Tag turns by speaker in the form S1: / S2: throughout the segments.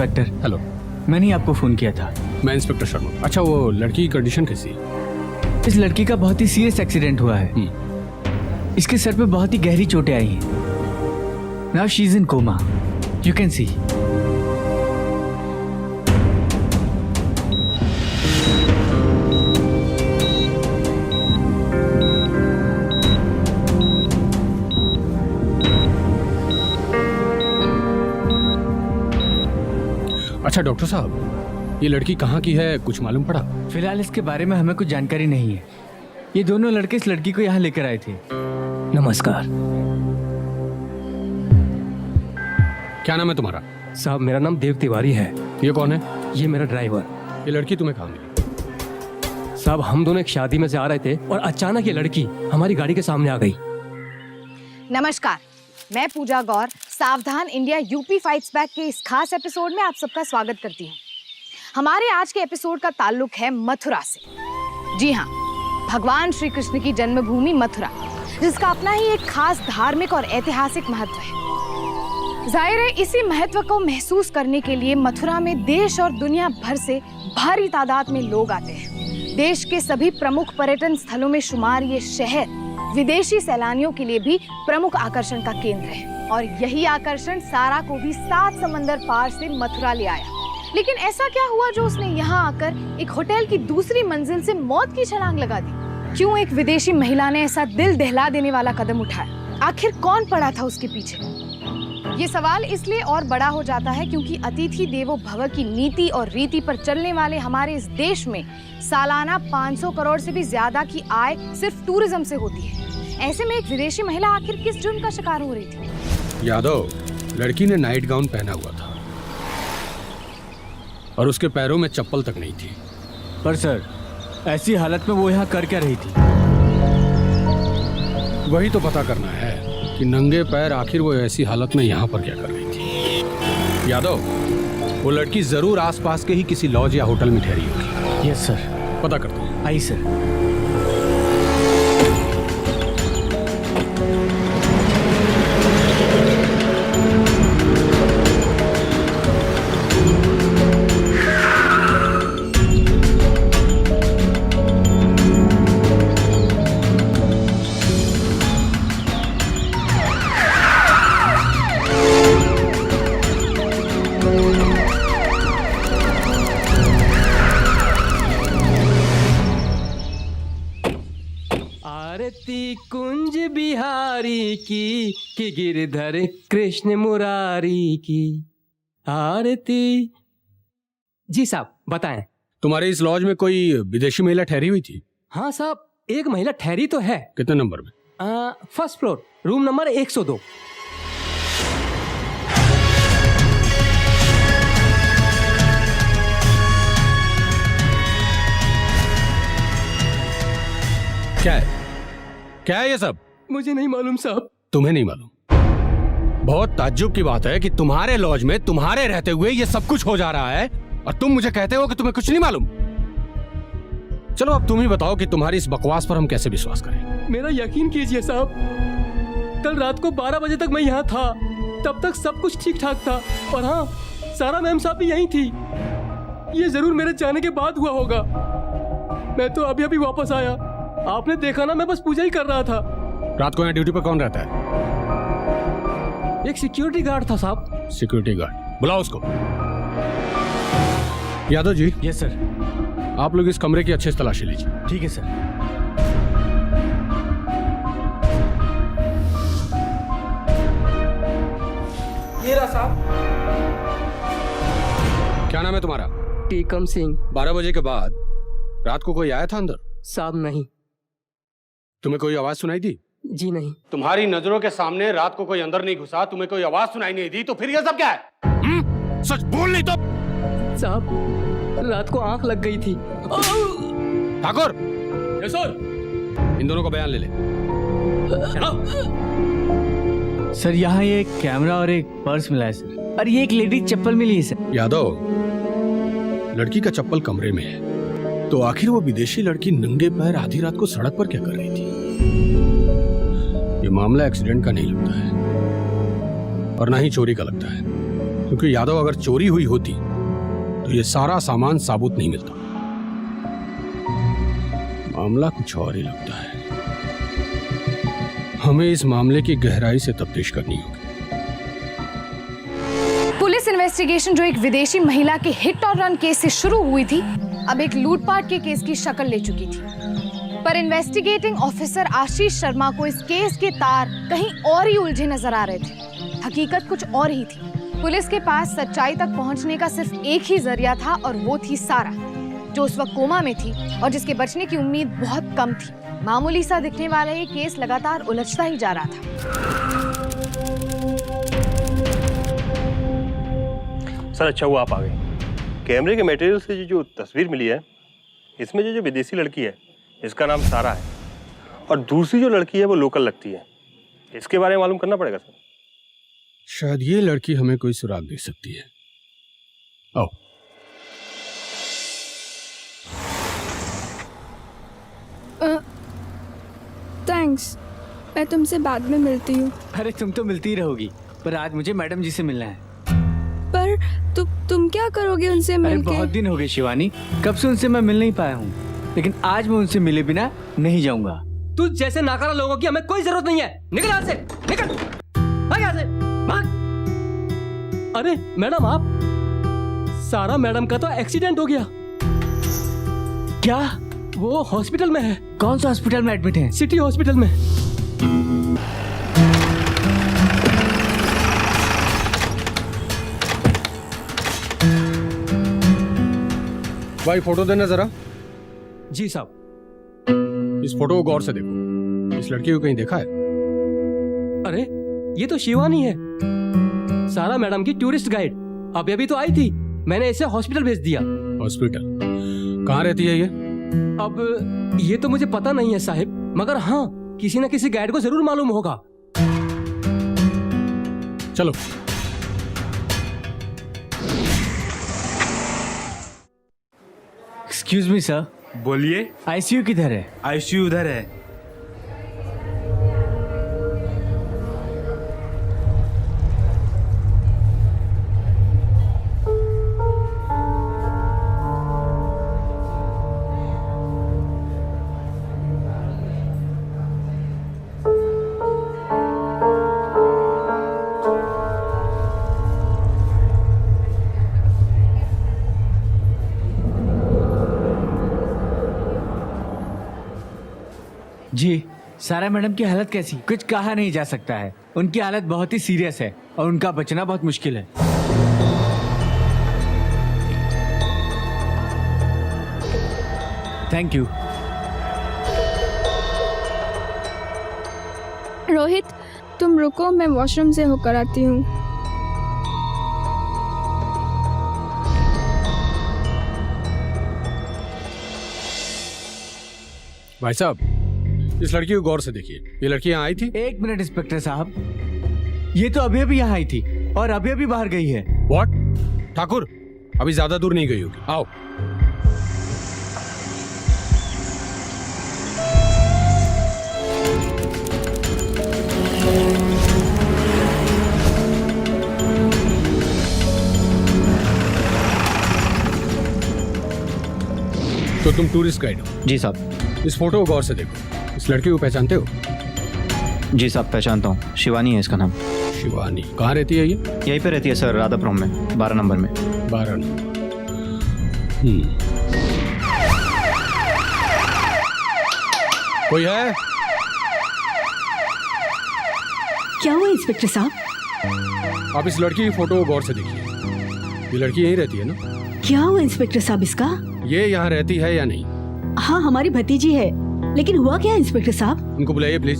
S1: Inspector.
S2: Hello,
S1: मैंने ही आपको phone किया था।
S2: मैं इंस्पेक्टर शर्मा। अच्छा, वो लड़की की कंडीशन कैसी है?
S1: इस लड़की का बहुत ही सीरियस एक्सीडेंट हुआ है। इसके सर पे बहुत ही गहरी चोटें आई हैं। Now she is in coma, you can see.
S2: अच्छा डॉक्टर साहब, ये लड़की कहाँ की है, कुछ मालूम पड़ा?
S1: फिलहाल इसके बारे में हमें कुछ जानकारी नहीं है। ये दोनों लड़के इस लड़की को यहाँ लेकर आए थे।
S3: नमस्कार
S2: क्या नाम है तुम्हारा?
S3: साहब, मेरा नाम देव तिवारी है।
S2: ये कौन है?
S3: ये मेरा ड्राइवर।
S2: ये लड़की तुम्हें कहाँ मिली?
S3: साहब, हम दोनों एक शादी में से आ रहे थे और अचानक ये लड़की हमारी गाड़ी के सामने आ गई।
S4: नमस्कार, मैं पूजा गौर सावधान इंडिया यूपी फाइट्स बैक के इस खास एपिसोड में आप सबका स्वागत करती हूँ। हमारे आज के एपिसोड का ताल्लुक है मथुरा से। जी हाँ, भगवान श्री कृष्ण की जन्मभूमि मथुरा, जिसका अपना ही एक खास धार्मिक और ऐतिहासिक महत्व है। जाहिर है, इसी महत्व को महसूस करने के लिए मथुरा में देश और दुनिया भर से भारी तादाद में लोग आते हैं। देश के सभी प्रमुख पर्यटन स्थलों में शुमार ये शहर विदेशी सैलानियों के लिए भी प्रमुख आकर्षण का केंद्र है। और यही आकर्षण सारा को भी 7 समंदर पार से मथुरा ले आया। लेकिन ऐसा क्या हुआ जो उसने यहाँ आकर एक होटल की दूसरी मंजिल से मौत की छलांग लगा दी? क्यों एक विदेशी महिला ने ऐसा दिल दहला देने वाला कदम उठाया? आखिर कौन पड़ा था उसके पीछे? ये सवाल इसलिए और बड़ा हो जाता है क्योंकि अतिथि देवो भव की नीति और रीति पर चलने वाले हमारे इस देश में सालाना 500 करोड़ से भी ज्यादा की आय सिर्फ टूरिज्म से होती है। ऐसे में एक विदेशी महिला आखिर किस जुर्म का शिकार हो रही थी?
S2: यादव, लड़की ने नाइट गाउन पहना हुआ था और उसके पैरों में चप्पल तक नहीं थी।
S1: पर सर, ऐसी हालत में वो यहाँ कर क्या रही थी?
S2: वही तो पता करना है कि नंगे पैर आखिर वो ऐसी हालत में यहाँ पर क्या कर रही थी। यादव, वो लड़की जरूर आसपास के ही किसी लॉज या होटल में ठहरी होगी।
S1: Yes sir.
S2: पता करते हैं।
S1: आई सर।
S3: आरती कुंज बिहारी की कि गिरधर कृष्ण मुरारी की आरती। जी साहब, बताएं।
S2: तुम्हारे इस लॉज में कोई विदेशी महिला ठहरी हुई थी?
S3: हाँ साहब, एक महिला ठहरी तो है।
S2: कितने नंबर में?
S3: First floor, room number 102।
S2: क्या है? क्या है ये सब?
S3: मुझे नहीं मालूम साहब।
S2: तुम्हें नहीं मालूम? बहुत ताज्जुब की बात है कि तुम्हारे लॉज में तुम्हारे रहते हुए ये सब कुछ हो जा रहा है और तुम मुझे कहते हो कि तुम्हें कुछ नहीं मालूम। चलो अब तुम ही बताओ कि तुम्हारी इस बकवास पर हम कैसे विश्वास करें।
S3: मेरा यकीन कीजिए साहब, कल रात को 12 बजे तक मैं यहाँ था। तब तक सब कुछ ठीक ठाक था। और हाँ, सारा मैम साहब भी यहीं थी। ये जरूर मेरे जाने के बाद हुआ होगा। मैं तो अभी अभी वापस आया। आपने देखा ना, मैं बस पूजा ही कर रहा था।
S2: रात को यहाँ ड्यूटी पर कौन रहता है?
S3: एक सिक्योरिटी गार्ड था साहब।
S2: सिक्योरिटी गार्ड, बुलाओ उसको। यादव जी।
S1: Yes sir.
S2: आप लोग इस कमरे की अच्छे से तलाशी लीजिए।
S1: ठीक है सर।
S3: ये रहा साहब।
S2: क्या नाम है तुम्हारा?
S3: टीकम सिंह।
S2: 12 बजे के बाद रात को कोई आया था अंदर?
S3: साहब नहीं।
S2: तुम्हें कोई आवाज सुनाई दी?
S3: जी नहीं।
S2: तुम्हारी नजरों के सामने रात को कोई अंदर नहीं घुसा, तुम्हें कोई आवाज सुनाई नहीं दी, तो फिर ये सब क्या है? सच बोल नहीं तो।
S3: साहब, रात को आंख लग गई थी।
S2: ठाकुर, इन दोनों का बयान ले ले।
S1: सर, यहाँ ये एक कैमरा और एक पर्स मिला है सर, और ये एक लेडीज चप्पल मिली है सर।
S2: यादव, लड़की का चप्पल कमरे में है, तो आखिर वो विदेशी लड़की नंगे पैर आधी रात को सड़क पर क्या कर रही थी? ये मामला एक्सीडेंट का नहीं लगता है और ना ही चोरी का लगता है। क्योंकि यादव अगर चोरी हुई होती तो ये सारा सामान साबुत नहीं मिलता। मामला कुछ और ही लगता है। हमें इस मामले की गहराई से तफ्तीश करनी होगी।
S4: पुलिस इन्वेस्टिगेशन जो एक विदेशी महिला के हिट और रन केस से शुरू हुई थी, अब एक लूटपाट के केस की शक्ल ले चुकी थी। पर इन्वेस्टिगेटिंग ऑफिसर आशीष शर्मा को इस केस के तार कहीं और ही उलझे नजर आ रहे थे। हकीकत कुछ और ही थी। पुलिस के पास सच्चाई तक पहुंचने का सिर्फ एक ही जरिया था और वो थी सारा, जो उस वक्त कोमा में थी और जिसके बचने की उम्मीद बहुत कम थी। मामूली सा दिखने वाला ये केस लगातार उलझता ही जा रहा था।
S5: सर अच्छा हुआ आप आ गए। कैमरे के मटेरियल से जो तस्वीर मिली है, इसमें जो विदेशी लड़की है इसका नाम सारा है और दूसरी जो लड़की है वो लोकल लगती है। इसके बारे में मालूम करना पड़ेगा सर।
S2: शायद ये लड़की हमें कोई सुराग दे सकती है। आओ।
S6: थैंक्स, मैं तुमसे बाद में मिलती हूँ।
S1: अरे तुम तो मिलती ही रहोगी, पर आज मुझे मैडम जी से मिलना है।
S6: पर तुम क्या करोगे उनसे
S1: अरे
S6: मिलके?
S1: बहुत दिन हो गए शिवानी, कब से उनसे मैं मिल नहीं पाया हूँ, लेकिन आज मैं उनसे मिले बिना नहीं जाऊंगा।
S3: तू जैसे नाकारा लोगों की हमें कोई जरूरत नहीं है। निकल यहाँ से, निकल, भाग यहाँ से, भाग। अरे मैडम, आप सारा मैडम का तो एक्सीडेंट हो गया।
S1: क्या?
S3: वो हॉस्पिटल में है।
S1: कौन सा हॉस्पिटल में एडमिट है?
S3: सिटी हॉस्पिटल में।
S2: भाई फोटो देना जरा।
S3: जी साहब।
S2: इस फोटो को गौर से देखो। इस लड़की को कहीं देखा है?
S3: अरे ये तो शिवानी है, सारा मैडम की टूरिस्ट गाइड। अभी अभी तो आई थी, मैंने इसे हॉस्पिटल भेज दिया।
S2: हॉस्पिटल? कहाँ रहती है ये?
S3: अब ये तो मुझे पता नहीं है साहिब, मगर हाँ किसी न किसी गाइड को जरूर मालूम होगा।
S2: चलो।
S1: एक्सक्यूज मी सर,
S7: बोलिए।
S1: आईसीयू किधर है?
S7: आईसीयू उधर है।
S1: जी, सारा मैडम की हालत कैसी? कुछ कहा नहीं जा सकता है। उनकी हालत बहुत ही सीरियस है और उनका बचना बहुत मुश्किल है। Thank you.
S6: रोहित, तुम रुको, मैं वॉशरूम से होकर आती हूँ।
S2: भाई साहब, इस लड़की को गौर से देखिए। ये लड़की यहाँ आई थी?
S1: एक मिनट इंस्पेक्टर साहब, ये तो अभी अभी यहाँ आई थी और अभी अभी बाहर गई है।
S2: व्हाट? ठाकुर, अभी ज्यादा दूर नहीं गई होगी। आओ। तो तुम टूरिस्ट गाइड हो?
S8: जी साहब।
S2: इस फोटो को गौर से देखो। इस लड़की को पहचानते हो?
S8: जी साहब, पहचानता हूँ। शिवानी है इसका नाम।
S2: शिवानी? कहाँ रहती है ये?
S8: यहीं पे रहती है सर, राधापुरम में, 12 नंबर में।
S2: 12 नंबर। कोई है?
S9: क्या हुआ इंस्पेक्टर साहब?
S2: आप इस लड़की की फोटो को गौर से देखिए। ये लड़की यहीं रहती है ना?
S9: क्या हुआ इंस्पेक्टर साहब इसका?
S2: ये यहाँ रहती है या नहीं?
S9: हाँ, हमारी भतीजी है, लेकिन हुआ क्या इंस्पेक्टर साहब?
S2: उनको बुलाइए प्लीज।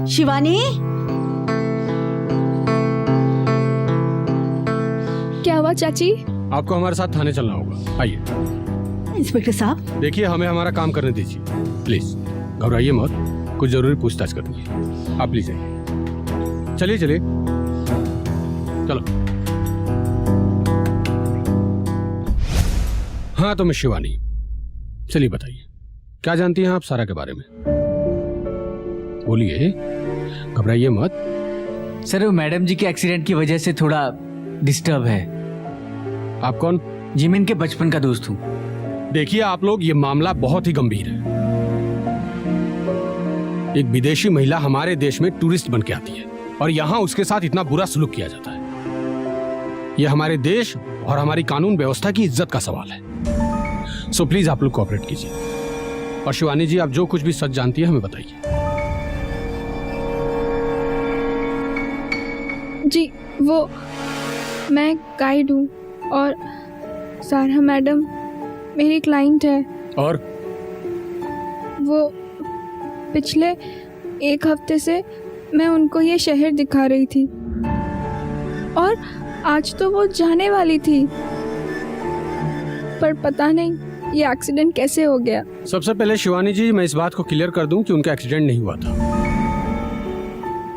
S9: शिवानी,
S6: क्या हुआ चाची?
S2: आपको हमारे साथ थाने चलना होगा। आइए।
S9: इंस्पेक्टर साहब,
S2: देखिए, हमें हमारा काम करने दीजिए प्लीज। घबराइए मत, कुछ जरूरी पूछताछ करनी है। आप प्लीज आइए। चलिए चलिए, चलो। हाँ, तो मैं शिवानी। चलिए बताइए, क्या जानती हैं आप सारा के बारे में? बोलिए, घबराइए मत।
S1: सर वो मैडम जी के एक्सीडेंट की वजह से थोड़ा डिस्टर्ब है।
S2: आप कौन?
S1: जी मैं इनके बचपन का दोस्त हूँ।
S2: देखिए आप लोग, ये मामला बहुत ही गंभीर है। एक विदेशी महिला हमारे देश में टूरिस्ट बन के आती है और यहाँ उसके साथ इतना बुरा सलूक किया जाता है। यह हमारे देश और हमारी कानून व्यवस्था की इज्जत का सवाल है। सो प्लीज आप लोग कोऑपरेट कीजिए। और शिवानी जी, आप जो कुछ भी सच जानती है हमें बताइए।
S6: जी वो मैं गाइड हूँ और सारा मैडम मेरी क्लाइंट है।
S2: और
S6: वो पिछले एक हफ्ते से मैं उनको ये शहर दिखा रही थी और आज तो वो जाने वाली थी, पर पता नहीं ये एक्सीडेंट कैसे हो गया।
S2: सबसे पहले शिवानी जी, मैं इस बात को क्लियर कर दूं कि उनका एक्सीडेंट नहीं हुआ था,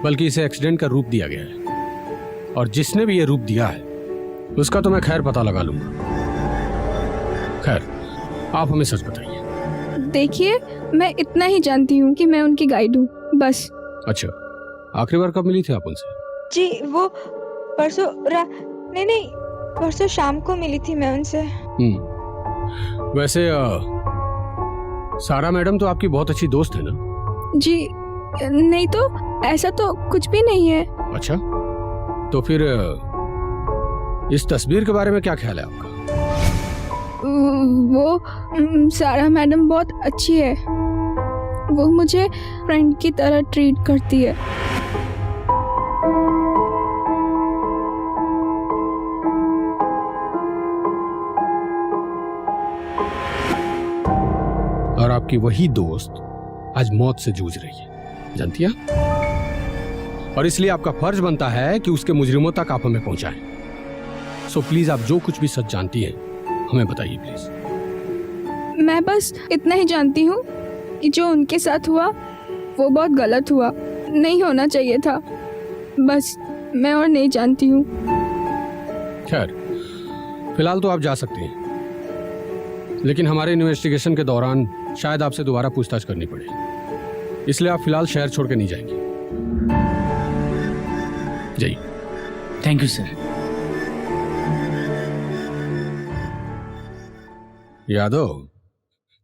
S2: बल्कि इसे एक्सीडेंट का रूप दिया गया है। और जिसने भी ये रूप दिया है उसका तो मैं खैर पता लगा लूंगा। खैर, आप हमें सच बताइए।
S6: देखिए मैं इतना ही जानती हूँ कि मैं उनकी गाइड हूँ, बस।
S2: अच्छा, आखिरी बार कब मिली थी आप उनसे?
S7: जी वो परसों नहीं परसों शाम को मिली थी मैं उनसे।
S2: वैसे सारा मैडम तो आपकी बहुत अच्छी दोस्त है ना?
S6: जी नहीं तो ऐसा तो कुछ भी नहीं है।
S2: अच्छा, तो फिर इस तस्वीर के बारे में क्या ख्याल है आपका?
S6: वो सारा मैडम बहुत अच्छी है, वो मुझे फ्रेंड की तरह ट्रीट करती है।
S2: और आपकी वही दोस्त आज मौत से जूझ रही है, जानती है? और इसलिए आपका फर्ज बनता है कि उसके मुजरिमों तक आप हमें पहुंचाएं। सो प्लीज आप जो कुछ भी सच जानती हैं हमें बताइए प्लीज।
S6: मैं बस इतना ही जानती हूँ कि जो उनके साथ हुआ वो बहुत गलत हुआ, नहीं होना चाहिए था, बस मैं और नहीं जानती हूँ।
S2: खैर, फिलहाल तो आप जा सकते हैं, लेकिन हमारे इन्वेस्टिगेशन के दौरान शायद आपसे दोबारा पूछताछ करनी पड़े, इसलिए आप फिलहाल शहर छोड़ के नहीं जाएंगे। जी
S1: थैंक यू सर।
S2: यादव,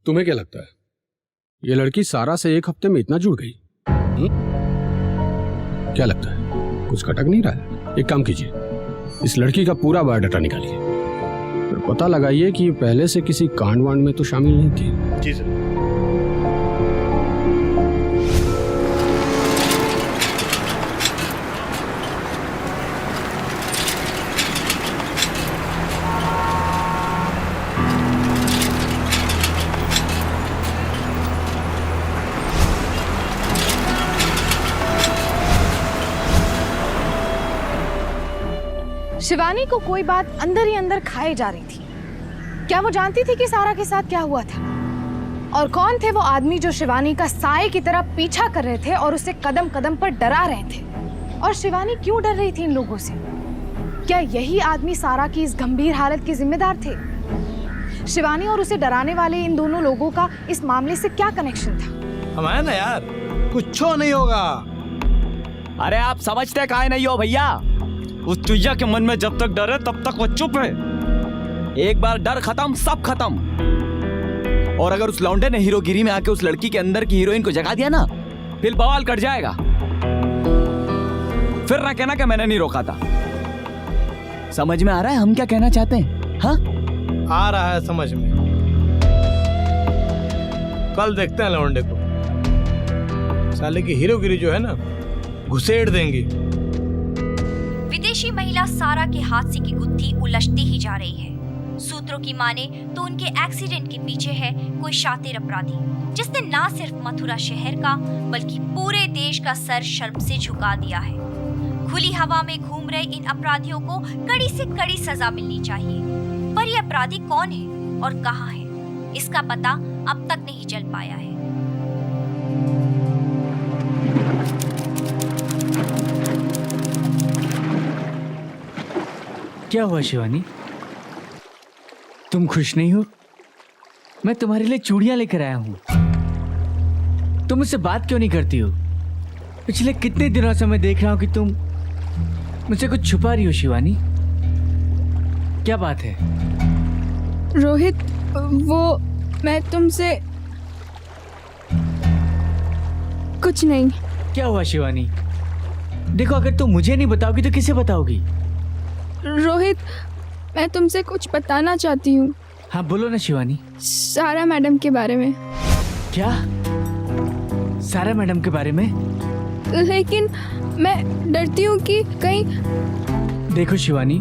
S2: तुम्हें क्या लगता है ये लड़की सारा से एक हफ्ते में इतना जुड़ गई? क्या लगता है कुछ खटक नहीं रहा है? एक काम कीजिए, इस लड़की का पूरा बायोडाटा निकालिए, फिर पता लगाइए कि पहले से किसी कांड वांड में तो शामिल नहीं थी।
S5: जी सर।
S4: शिवानी को कोई बात अंदर ही अंदर खाए जा रही थी। क्या वो जानती थी कि सारा के साथ क्या हुआ था? और कौन थे वो आदमी जो शिवानी का साए की तरह पीछा कर रहे थे और उसे कदम कदम पर डरा रहे थे? और शिवानी क्यों डर रही थी इन लोगों से? क्या यही आदमी सारा की इस गंभीर हालत के जिम्मेदार थे? शिवानी और उसे डराने वाले इन दोनों लोगों का इस मामले से क्या कनेक्शन था?
S10: हमारा ना यार कुछ नहीं होगा।
S8: अरे आप समझते काहे नहीं हो भैया? उस चुईया के मन में जब तक डर है तब तक वो चुप है। एक बार डर खत्म सब खत्म। और अगर उस लौंडे ने हीरोगिरी में आके उस लड़की के अंदर की हीरोइन को जगा दिया ना, फिर बवाल कट जाएगा। फिर ना कहना कि मैंने नहीं रोका था। समझ में आ रहा है हम क्या कहना चाहते हैं? हाँ,
S10: आ रहा है समझ में। कल देखते हैं लौंडे को, साले की हीरोगिरी जो है ना घुसेड़ देंगे।
S11: विदेशी महिला सारा के हादसे की गुत्थी उलझती ही जा रही है। सूत्रों की माने तो उनके एक्सीडेंट के पीछे है कोई शातिर अपराधी, जिसने ना सिर्फ मथुरा शहर का बल्कि पूरे देश का सर शर्म से झुका दिया है। खुली हवा में घूम रहे इन अपराधियों को कड़ी से कड़ी सजा मिलनी चाहिए। पर ये अपराधी कौन है और कहाँ है, इसका पता अब तक नहीं चल पाया है।
S1: क्या हुआ शिवानी, तुम खुश नहीं हो? मैं तुम्हारे लिए चूड़ियां लेकर आया हूं। तुम मुझसे बात क्यों नहीं करती हो? पिछले कितने दिनों से मैं देख रहा हूं कि तुम मुझसे कुछ छुपा रही हो शिवानी? क्या बात है?
S6: रोहित, वो मैं तुमसे कुछ नहीं।
S1: क्या हुआ शिवानी? देखो, अगर तुम मुझे नहीं बताओगी तो किसे बताओगी?
S6: रोहित, मैं तुमसे कुछ बताना चाहती हूँ।
S1: हाँ बोलो ना शिवानी।
S6: सारा मैडम के बारे में।
S1: क्या? सारा मैडम के बारे में?
S6: लेकिन मैं डरती हूँ कि कहीं।
S1: देखो शिवानी,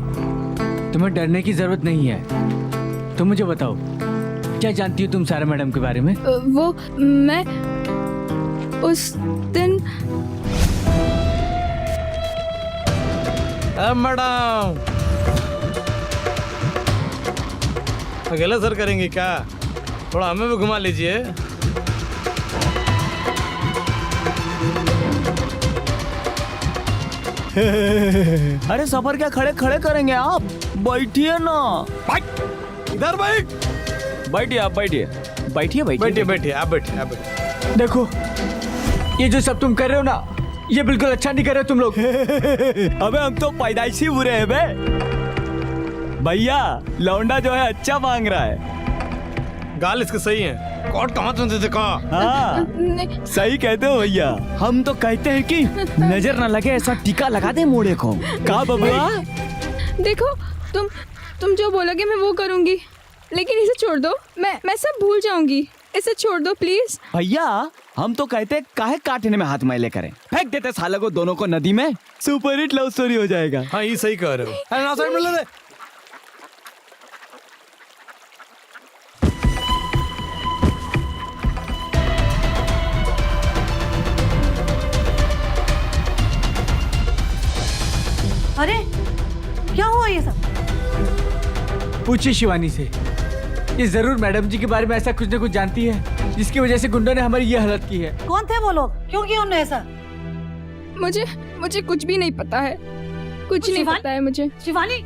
S1: तुम्हें डरने की जरूरत नहीं है। तुम मुझे बताओ, क्या जानती हो तुम सारा मैडम के बारे में?
S6: वो मैं उस दिन।
S10: मैडम, अकेला सर करेंगे क्या? थोड़ा हमें भी घुमा लीजिए।
S8: अरे सफर क्या खड़े खड़े करेंगे आप? बैठिए ना।
S10: इधर बैठ।
S8: बैठिए आप, बैठिए बैठिए
S10: बैठिए बैठिए, आप बैठिए, आप बैठिए।
S1: देखो, ये जो सब तुम कर रहे हो ना, ये बिल्कुल अच्छा नहीं कर रहे हो तुम लोग।
S8: अबे हम तो पैदाइशी बुरे हैं बे। भैया, लौंडा जो है अच्छा मांग रहा है।
S10: गाल इसके सही है। कोट कहाँ तुमसे देखा?
S8: हाँ, सही कहते हो भैया। हम तो कहते हैं कि नजर न लगे ऐसा टीका लगा दे मोड़े को। का बबुआ?
S6: देखो, तुम जो बोलोगे मैं वो करूँगी, लेकिन इसे छोड़ दो। मैं सब भूल जाऊंगी। इसे छोड़ दो प्लीज।
S8: भैया, हम तो कहते काहे काटने में हाथ मैले करें, फेंक देते साले को दोनों को नदी में। सुपर हिट लव स्टोरी हो जाएगा।
S10: हाँ, ये सही कह रहे हो। अरे ना साइड में ले दे।
S9: अरे क्या हुआ ये सब?
S1: पूछिए शिवानी से, ये जरूर मैडम जी के बारे में ऐसा कुछ न कुछ जानती है, जिसकी वजह से गुंडों ने हमारी ये हालत की है।
S9: कौन थे वो लोग? क्यों किया उन्होंने ऐसा?
S6: मुझे कुछ भी नहीं पता है। कुछ नहीं पता है मुझे।
S9: शिवानी,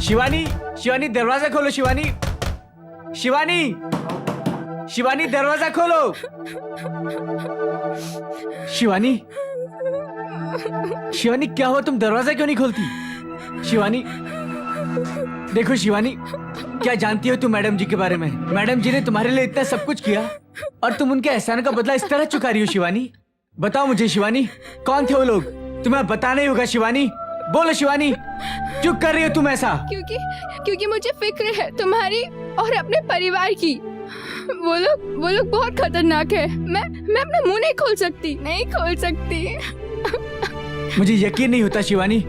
S1: शिवानी, शिवानी दरवाजा खोलो। शिवानी, शिवानी, शिवानी दरवाजा खोलो। शिवानी, शिवानी क्या हुआ? तुम दरवाजा क्यों नहीं खोलती? शिवानी, देखो शिवानी, क्या जानती हो तुम मैडम जी के बारे में? मैडम जी ने तुम्हारे लिए इतना सब कुछ किया और तुम उनके एहसान का बदला इस तरह चुका रही हो। शिवानी, बताओ मुझे शिवानी, कौन थे वो लोग? तुम्हें बताना ही होगा शिवानी। बोलो शिवानी, क्यों कर रही हो तुम ऐसा?
S6: क्योंकि मुझे फिक्र है तुम्हारी और अपने परिवार की। वो लोग बहुत खतरनाक है। मैं अपना मुंह नहीं खोल सकती।
S1: मुझे यकीन नहीं होता शिवानी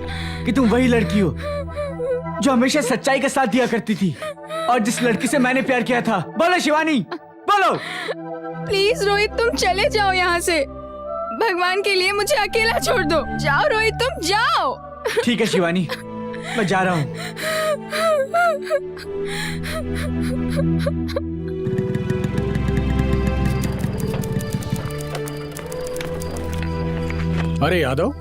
S1: कि तुम वही लड़की हो जो हमेशा सच्चाई का साथ दिया करती थी और जिस लड़की से मैंने प्यार किया था। बोलो शिवानी, बोलो।
S6: प्लीज रोहित, तुम चले जाओ यहाँ से। भगवान के लिए मुझे अकेला छोड़ दो। जाओ रोहित, तुम जाओ।
S1: ठीक है शिवानी, मैं जा रहा हूँ।
S2: अरे यादव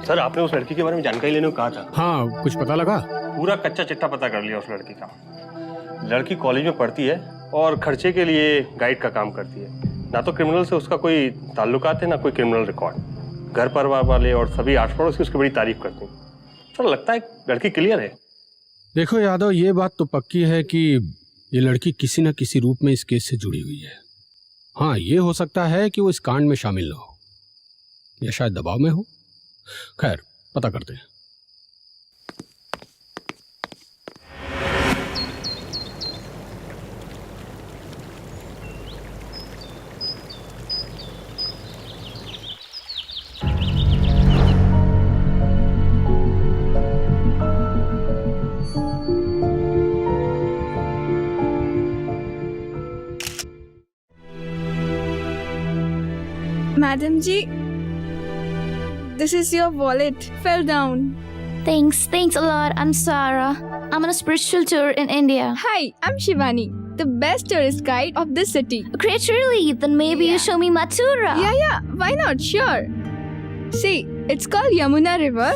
S5: सर, आपने उस लड़की के बारे में जानकारी लेने को कहा था।
S2: हाँ, कुछ पता लगा?
S5: पूरा कच्चा चिट्ठा पता कर लिया उस लड़की का। लड़की कॉलेज में पढ़ती है और खर्चे के लिए गाइड का काम करती है। ना तो क्रिमिनल से उसका कोई ताल्लुकात है, ना कोई क्रिमिनल रिकॉर्ड। घर परिवार वाले और सभी आस पड़ोस की उसकी बड़ी तारीफ करते हैं। चलो, लगता है लड़की क्लियर है।
S2: देखो यादव, ये बात तो पक्की है कि ये लड़की किसी न किसी रूप में इस केस से जुड़ी हुई है। हाँ, ये हो सकता है कि वो इस कांड में शामिल न हो या शायद दबाव में हो। खैर, पता करते हैं।
S6: Madam ji, this is your wallet. Fell down.
S12: Thanks a lot. I'm Sarah. I'm on a spiritual tour in India.
S6: Hi, I'm Shivani, the best tourist guide of this city.
S12: Great, really? Then maybe you show me Mathura.
S6: Yeah, why not? Sure. See, it's called Yamuna River.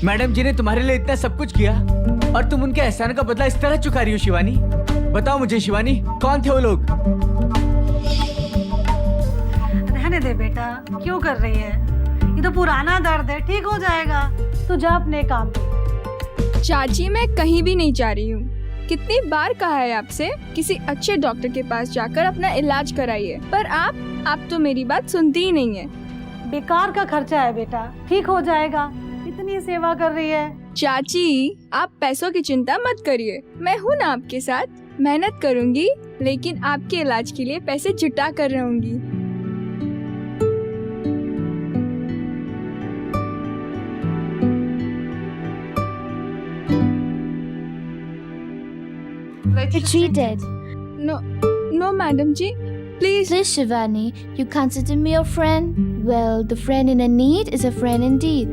S1: Madam ji ने तुम्हारे लिए इतना सब कुछ किया और तुम उनके एहसान का बदला इस तरह चुका रही हो शिवानी। बताओ मुझे शिवानी, कौन थे वो लोग?
S13: रहने दे बेटा, क्यों कर रही है? ये तो पुराना दर्द है, ठीक हो जाएगा। तू जा अपने काम पे।
S6: चाची मैं कहीं भी नहीं जा रही हूँ। कितनी बार कहा है आपसे किसी अच्छे डॉक्टर के पास जाकर अपना इलाज कराइए, पर आप तो मेरी बात सुनती ही नहीं है।
S13: बेकार का खर्चा है बेटा, ठीक हो जाएगा। इतनी सेवा कर रही है।
S6: चाची आप पैसों की चिंता मत करिए, मैं हूँ ना आपके साथ, मेहनत करूँगी लेकिन आपके इलाज के लिए पैसे जुटा कर रहूंगी।
S12: Is she dead?
S6: No, madam ji. Please.
S12: Please, Shivani, you consider me your friend? Well, the friend in a need is a friend indeed.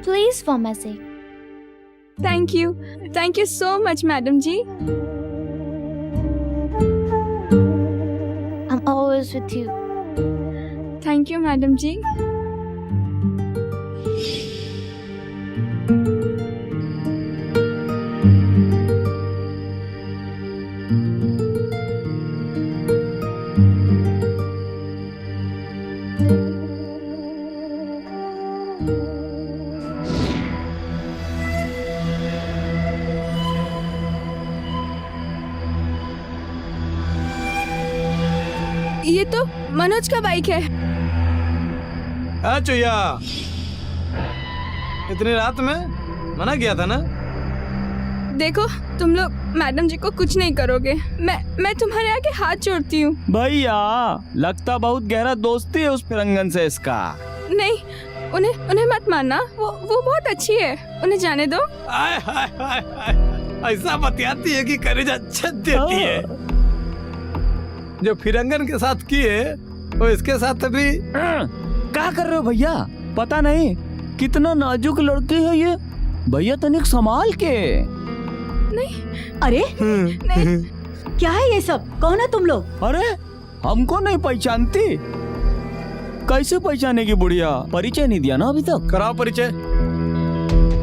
S12: Please, for my sake.
S6: Thank you. Thank you so much, madam ji.
S12: I'm always with you.
S6: Thank you, madam ji. ये तो मनोज का bike है।
S10: चुया, इतनी रात में मना किया था ना।
S6: देखो तुम लोग मैडम जी को कुछ नहीं करोगे, मैं तुम्हारे आगे हाथ जोड़ती हूँ।
S8: भैया लगता बहुत गहरा दोस्ती है उस फिरंगन से इसका।
S6: नहीं, उन्हें मत मानना, वो बहुत अच्छी है, उन्हें जाने दो।
S10: आय हाय हाय हाय, ऐसा बतियाती है कि कलेजा छेद देती है। जो फिरंगन के साथ किए वो इसके साथ भी।
S8: क्या कर रहे हो भैया? पता नहीं कितना नाजुक लड़की है ये। भैया तनिक संभाल के।
S6: नहीं।
S9: अरे नहीं। क्या है ये सब? कौन है तुम लोग?
S8: अरे हमको नहीं पहचानती? कैसे पहचानेगी बुढ़िया? परिचय नहीं दिया ना अभी तक।
S10: कराओ परिचय।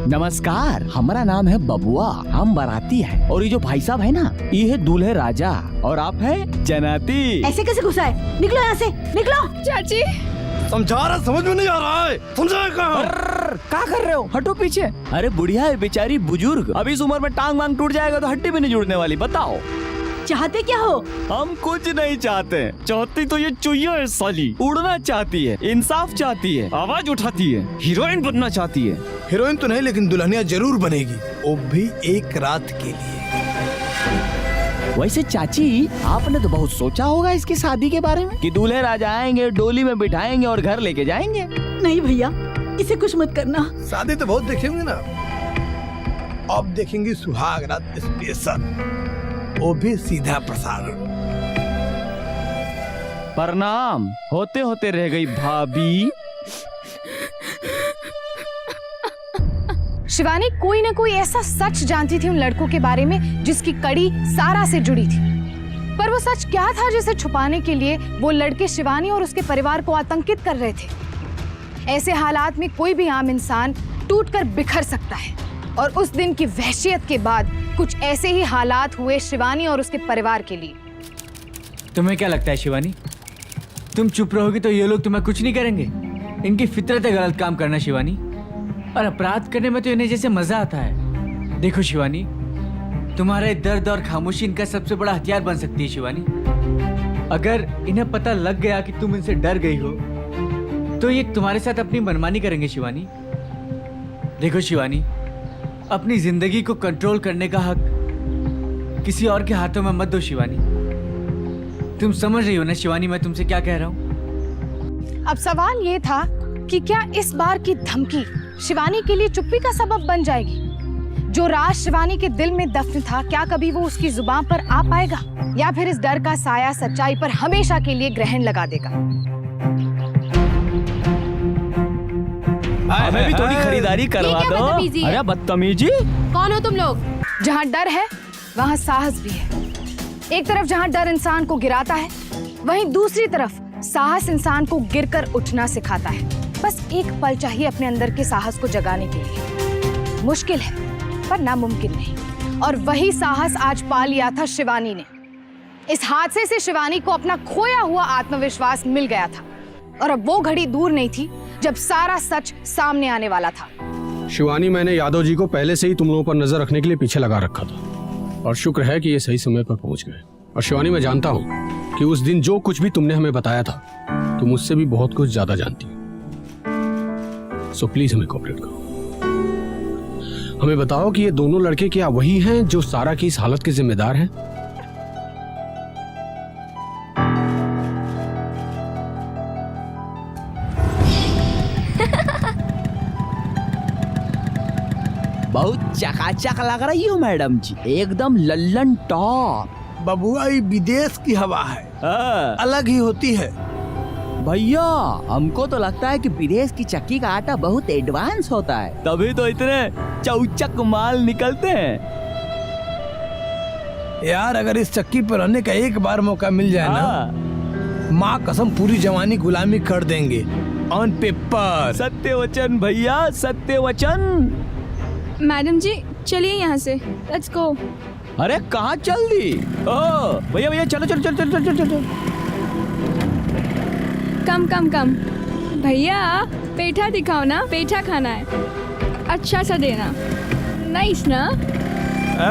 S8: नमस्कार, हमारा नाम है बबुआ, हम बाराती हैं और ये जो भाई साहब है ना, ये है दूल्हे राजा और आप है जनाती।
S9: ऐसे कैसे घुसा है? निकलो यहाँ से, निकलो।
S6: चाची
S10: समझा रहा, समझ में नहीं आ रहा है। समझाएगा
S8: क्या कर रहे हो? हटो पीछे। अरे बुढ़िया है बेचारी, बुजुर्ग, अभी इस उम्र में टांग वांग टूट जाएगा तो हड्डी भी नहीं जुड़ने वाली। बताओ
S9: चाहते क्या हो?
S8: हम कुछ नहीं चाहते। चाहती तो ये चुईया है साली, उड़ना चाहती है, इंसाफ चाहती है, आवाज उठाती है, हीरोइन बनना चाहती है।
S10: हीरोइन तो नहीं लेकिन दुल्हनिया जरूर बनेगी, वो भी एक रात के लिए।
S8: वैसे चाची आपने तो बहुत सोचा होगा इसकी शादी के बारे में कि दूल्हे राजा आएंगे, डोली में बिठाएंगे और घर लेके जाएंगे।
S9: नहीं भैया, इसे कुछ मत करना।
S10: शादी तो बहुत देखेंगे ना, अब देखेंगे सुहाग रात स्पेशल, वो भी सीधा प्रसारण।
S8: प्रणाम। होते होते रह गई भाभी।
S4: शिवानी कोई ना कोई ऐसा सच जानती थी उन लड़कों के बारे में जिसकी कड़ी सारा से जुड़ी थी, पर वो सच क्या था जिसे छुपाने के लिए वो लड़के शिवानी और उसके परिवार को आतंकित कर रहे थे। ऐसे हालात में कोई भी आम इंसान टूटकर बिखर सकता है और उस दिन की वहशियत के बाद कुछ ऐसे ही हालात हुए शिवानी और उसके परिवार के लिए।
S1: तुम्हें क्या लगता है शिवानी, तुम चुप रहोगी तो ये लोग तुम्हें कुछ नहीं करेंगे? इनकी फितरत है गलत काम करना शिवानी, और अपराध करने में तो इन्हें जैसे मजा आता है। देखो शिवानी, तुम्हारे दर्द और खामोशी इनका सबसे बड़ा हथियार बन सकती है शिवानी। अगर इन्हें पता लग गया कि तुम इनसे डर गई हो तो ये तुम्हारे साथ अपनी मनमानी करेंगे शिवानी। देखो शिवानी, अपनी जिंदगी को कंट्रोल करने का हक किसी और के हाथों में मत दो शिवानी। तुम समझ रही हो ना शिवानी मैं तुमसे क्या कह रहा हूँ?
S4: अब सवाल ये था कि क्या इस बार की धमकी शिवानी के लिए चुप्पी का सबब बन जाएगी? जो राज शिवानी के दिल में दफन था, क्या कभी वो उसकी जुबान पर आ पाएगा, या फिर इस डर का साया सच्चाई पर हमेशा के लिए ग्रहण लगा देगा?
S8: हमें भी थोड़ी खरीदारी करवा दो। अरे बदतमीजी।
S4: कौन हो तुम लोग? जहाँ डर है वहाँ साहस भी है। एक तरफ जहाँ डर इंसान को गिराता है, वहीं दूसरी तरफ साहस इंसान को गिरकर उठना सिखाता है। बस एक पल चाहिए अपने अंदर के साहस को जगाने के लिए। मुश्किल है पर नामुमकिन नहीं। और वही साहस आज पा लिया था शिवानी ने। इस हादसे से शिवानी को अपना खोया हुआ आत्मविश्वास मिल गया था और अब वो घड़ी दूर नहीं थी जब सारा सच सामने आने वाला था।
S2: शिवानी, मैंने यादव जी को पहले से ही तुम लोगों पर नजर रखने के लिए पीछे लगा रखा था और शुक्र है कि ये सही समय पर पहुंच गए। और शिवानी, मैं जानता हूं कि उस दिन जो कुछ भी तुमने हमें बताया था तुम मुझसे भी बहुत कुछ ज्यादा जानती हो। सो प्लीज हमें कोऑपरेट करो। हमें बताओ कि ये दोनों लड़के क्या वही हैं जो सारा की इस हालत के जिम्मेदार हैं?
S8: बहुत चकाचक लग रही हो मैडम जी, एकदम लल्लन टॉप।
S10: बबुआ, ये विदेश की हवा है, अलग ही होती है।
S8: भैया, हमको तो लगता है कि विदेश की चक्की का आटा बहुत एडवांस होता है, तभी तो इतने चौचक माल निकलते हैं।
S10: यार, अगर इस चक्की पर रहने का एक बार मौका मिल जाए ना, माँ कसम पूरी जवानी गुलामी कर देंगे। On paper.
S8: सत्य वचन भैया, सत्य वचन।
S6: मैडम जी चलिए यहाँ से, लेट्स गो।
S8: अरे कहाँ चल दी? ओ भैया भैया, चलो चलो चलो चलो चलो चलो।
S6: कम कम कम भैया, पेठा दिखाओ ना, पेठा खाना है, अच्छा सा देना। नाइस ना?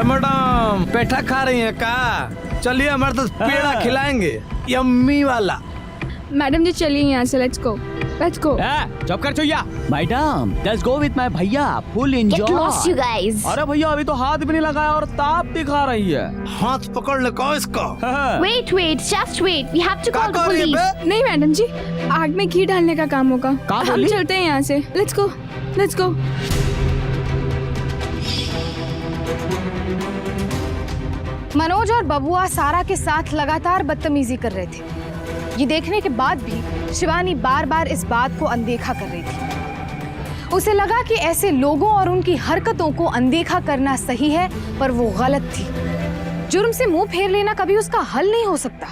S10: मैडम, पेठा खा रही हैं का? चलिए, हमारे तो पेड़ा खिलाएंगे, यम्मी वाला।
S6: मैडम जी चलिए यहाँ से, लेट्स गो लेट्स गो।
S8: चुप कर चुया। Madam, let's go with my भैया, full enjoy.
S12: Get lost, you guys.
S8: अरे भैया, अभी तो हाथ भी नहीं लगाया और ताप दिखा रही है।
S10: हाथ पकड़ ले को इसको।
S12: Wait, just wait. We have to call the police.
S6: नहीं मैडम जी, आग में घी डालने का काम होगा। हम चलते हैं यहाँ से, let's go let's go.
S4: Manoj और बबुआ सारा के साथ लगातार बदतमीजी कर रहे थे। ये देखने के बाद भी शिवानी बार बार इस बात को अनदेखा कर रही थी। उसे लगा कि ऐसे लोगों और उनकी हरकतों को अनदेखा करना सही है, पर वो गलत थी। जुर्म से मुंह फेर लेना कभी उसका हल नहीं हो सकता।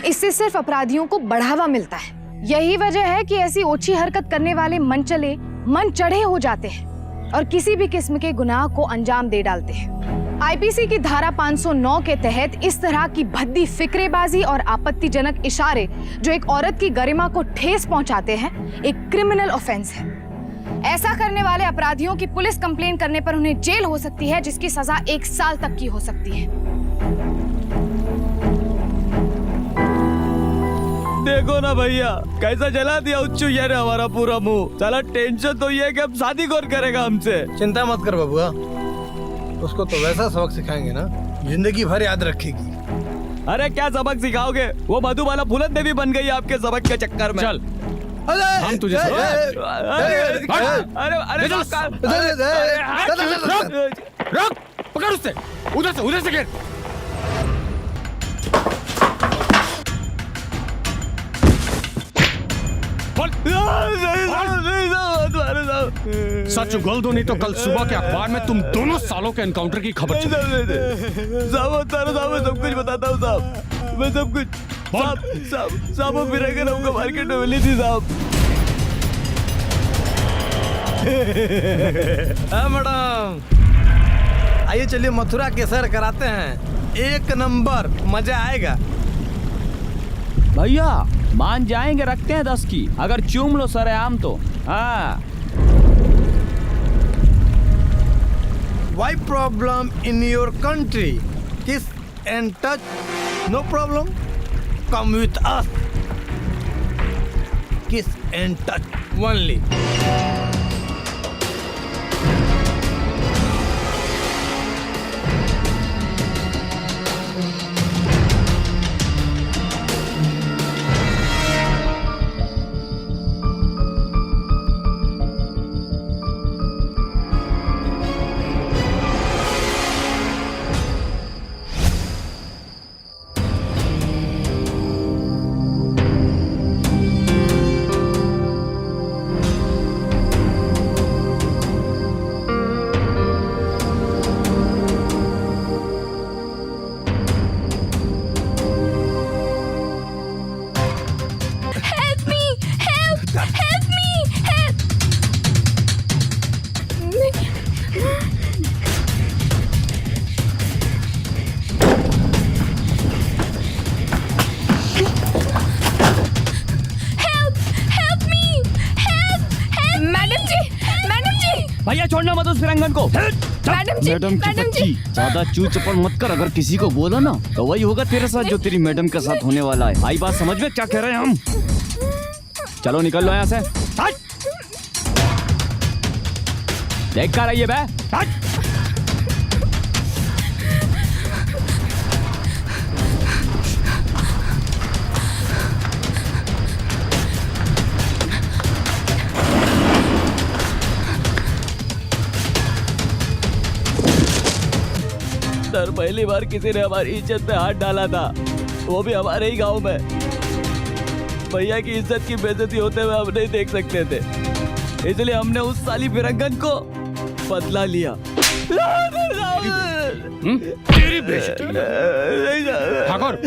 S4: इससे सिर्फ अपराधियों को बढ़ावा मिलता है। यही वजह है कि ऐसी ओछी हरकत करने वाले मनचले मन चढ़े हो जाते हैं और किसी भी किस्म के गुनाह को अंजाम दे डालते हैं। आईपीसी की धारा 509 के तहत इस तरह की भद्दी फिक्रेबाजी और आपत्तिजनक इशारे जो एक औरत की गरिमा को ठेस पहुंचाते हैं, एक क्रिमिनल ऑफेंस है। ऐसा करने वाले अपराधियों की पुलिस कंप्लेन करने पर उन्हें जेल हो सकती है, जिसकी सजा 1 साल तक की हो सकती है।
S8: देखो ना भैया, कैसा जला दिया उच्चू ये ने हमारा पूरा मुंह। साला टेंशन तो ये है कि अब शादी कौन करेगा हमसे।
S10: चिंता मत कर बबुआ, उसको तो वैसा सबक सिखाएंगे ना, जिंदगी भर याद रखेगी।
S8: अरे क्या सबक सिखाओगे? वो मधुबाला फुलन देवी बन गई आपके सबक के चक्कर में।
S2: चल, हम तुझे रोक, पकड़ उससे, उधर से गिर। सच उगल दो, नहीं तो कल सुबह के अखबार में तुम दोनों सालों के एनकाउंटर की खबर
S8: चलेगी। साहब सब कुछ बताता हूँ साहब, मैं सब कुछ। साहब वो फिर हमको मार्केट में मिली थी साहब।
S10: मैडम, आइए चलिए मथुरा के सैर कराते हैं, 1 नंबर मजा आएगा।
S8: भैया मान जाएंगे, रखते हैं 10 की, अगर चूम लो सरेआम तो। हाँ।
S10: Why problem in your country? Kiss and touch, no problem. Come with us. Kiss and touch only.
S8: भैया छोड़ना मत उस फिरंगन को।
S6: मैडम जी, मैडम जी।
S8: ज्यादा चू चपड़ मत कर, अगर किसी को बोला ना तो वही होगा तेरे साथ जो तेरी मैडम के साथ होने वाला है। आई बात समझ में क्या कह रहे हैं हम? चलो निकल लो यहाँ से। देख कर आइए बे। सर पहली बार किसी ने हमारी इज्जत पे हाथ डाला था, वो भी हमारे ही गांव में। भैया की इज्जत की बेइज्जती होते हुए हम नहीं देख सकते थे, इसलिए हमने उस साली फिरंगन को बदला लिया।
S2: तेरी बेइज्जती। ठाकुर,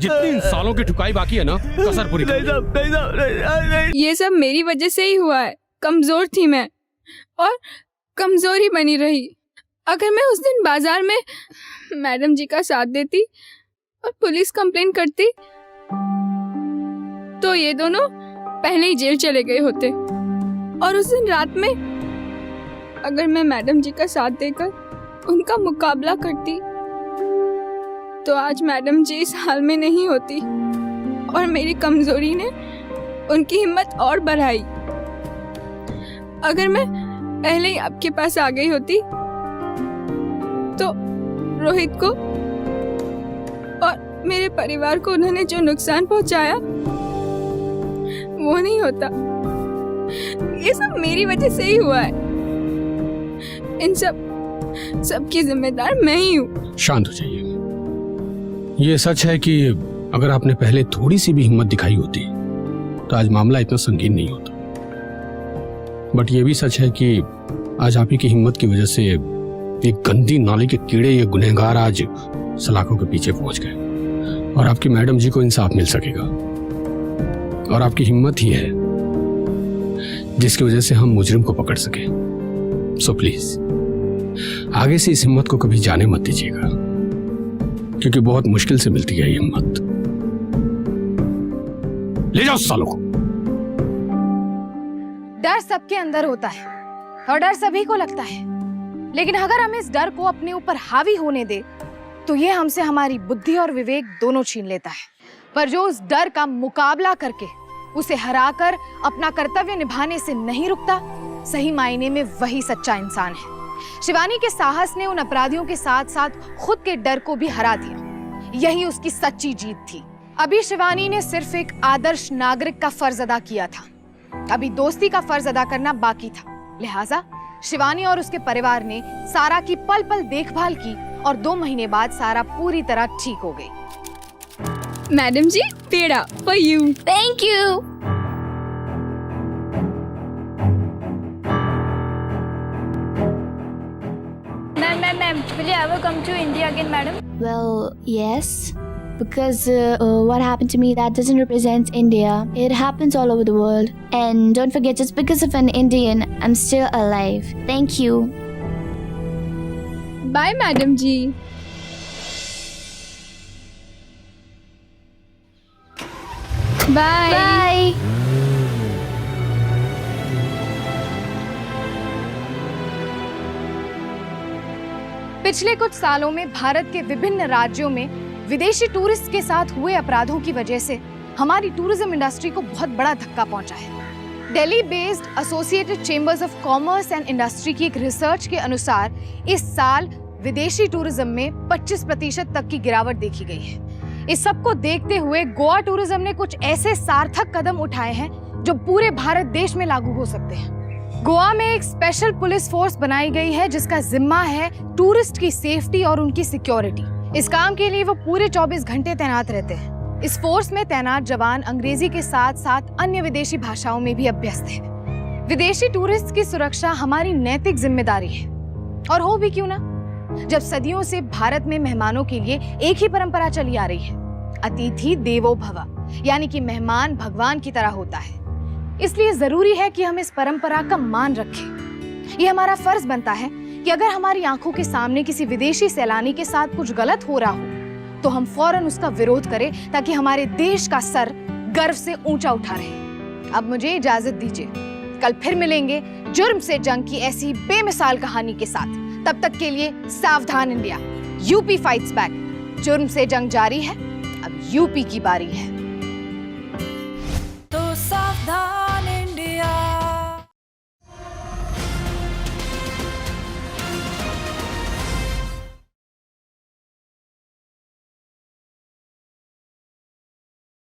S2: जितनी इंसानों की ठुकाई बाकी है ना, कसर पूरी कर।
S6: ये सब मेरी वजह से ही हुआ है। कमजोर थी मैं और कमजोर ही बनी रही। अगर मैं उस दिन बाजार में मैडम जी का साथ देती और पुलिस कंप्लेन करती तो ये दोनों पहले ही जेल चले गए होते। और उस दिन रात में अगर मैं मैडम जी का साथ देकर उनका मुकाबला करती तो आज मैडम जी इस हाल में नहीं होती और मेरी कमजोरी ने उनकी हिम्मत और बढ़ाई। अगर मैं पहले ही आपके पास आ गई होती तो रोहित को और मेरे परिवार को उन्होंने जो नुकसान पहुंचाया वो नहीं होता। ये सब मेरी वजह से ही हुआ है। इन सब की जिम्मेदार मैं ही हूँ।
S2: शांत हो जाइए। ये सच है कि अगर आपने पहले थोड़ी सी भी हिम्मत दिखाई होती तो आज मामला इतना संगीन नहीं होता। बट ये भी सच है कि आज आप ही की हिम्मत की वजह से एक गंदी नाली के कीड़े ये गुनहगार आज सलाखों के पीछे पहुंच गए और आपकी मैडम जी को इंसाफ मिल सकेगा। और आपकी हिम्मत ही है जिसकी वजह से हम मुजरिम को पकड़ सके। सो प्लीज आगे से इस हिम्मत को कभी जाने मत दीजिएगा, क्योंकि बहुत मुश्किल से मिलती है ये हिम्मत। ले जाओ सालों को।
S4: डर सबके अंदर होता है और डर सभी को लगता है, लेकिन अगर हम इस डर को अपने ऊपर हावी होने दे तो ये हमसे हमारी बुद्धि और विवेक दोनों छीन लेता है। पर जो उस डर का मुकाबला करके उसे हराकर अपना कर्तव्य निभाने से नहीं रुकता, सही मायने में वही सच्चा इंसान है। शिवानी के साहस ने उन अपराधियों के साथ साथ खुद के डर को भी हरा दिया। यही उसकी सच्ची जीत थी। अभी शिवानी ने सिर्फ एक आदर्श नागरिक का फर्ज अदा किया था, अभी दोस्ती का फर्ज अदा करना बाकी था। लिहाजा शिवानी और उसके परिवार ने सारा की पल पल देखभाल की और 2 महीने बाद सारा पूरी तरह ठीक हो गई।
S6: Madam ji, peda for you.
S12: Thank you.
S11: Ma'am, will you ever come to India again, madam?
S12: Well, yes. Because what happened to me, that doesn't represent India. It happens all over the world. And don't forget, just because of an Indian, I'm still alive. Thank you.
S6: Bye madam ji. Bye.
S12: Bye.
S4: पिछले कुछ सालों में भारत के विभिन्न राज्यों में विदेशी tourist के साथ हुए अपराधों की वजह से हमारी टूरिज्म इंडस्ट्री को बहुत बड़ा धक्का पहुंचा है। Delhi based associated chambers of commerce and industry की एक रिसर्च के अनुसार इस साल विदेशी टूरिज्म में 25% तक की गिरावट देखी गई है। इस सब को देखते हुए गोवा टूरिज्म ने कुछ ऐसे सार्थक कदम उठाए हैं जो पूरे भारत देश में लागू हो सकते हैं। गोवा में एक स्पेशल पुलिस फोर्स बनाई गई है जिसका जिम्मा है टूरिस्ट की सेफ्टी और उनकी सिक्योरिटी। इस काम के लिए वो पूरे 24 घंटे तैनात रहते हैं। इस फोर्स में तैनात जवान अंग्रेजी के साथ साथ अन्य विदेशी भाषाओं में भी अभ्यस्त हैं। विदेशी टूरिस्ट की सुरक्षा हमारी नैतिक जिम्मेदारी है, और हो भी क्यों ना, जब सदियों से भारत में मेहमानों के लिए एक ही परंपरा चली आ रही है, अतिथि देवो भव, यानी कि मेहमान भगवान की तरह होता है। इसलिए जरूरी है कि हम इस परंपरा का मान रखें। ये हमारा फर्ज बनता है कि अगर हमारी आंखों के सामने किसी विदेशी सैलानी के साथ कुछ गलत हो रहा हो तो हम फौरन उसका विरोध करें, ताकि हमारे देश का सर गर्व से ऊंचा उठा रहे। अब मुझे इजाजत दीजिए, कल फिर मिलेंगे जुर्म से जंग की ऐसी बेमिसाल कहानी के साथ। तब तक के लिए सावधान इंडिया, यूपी फाइट्स बैक। जुर्म से जंग जारी है, अब यूपी की बारी है।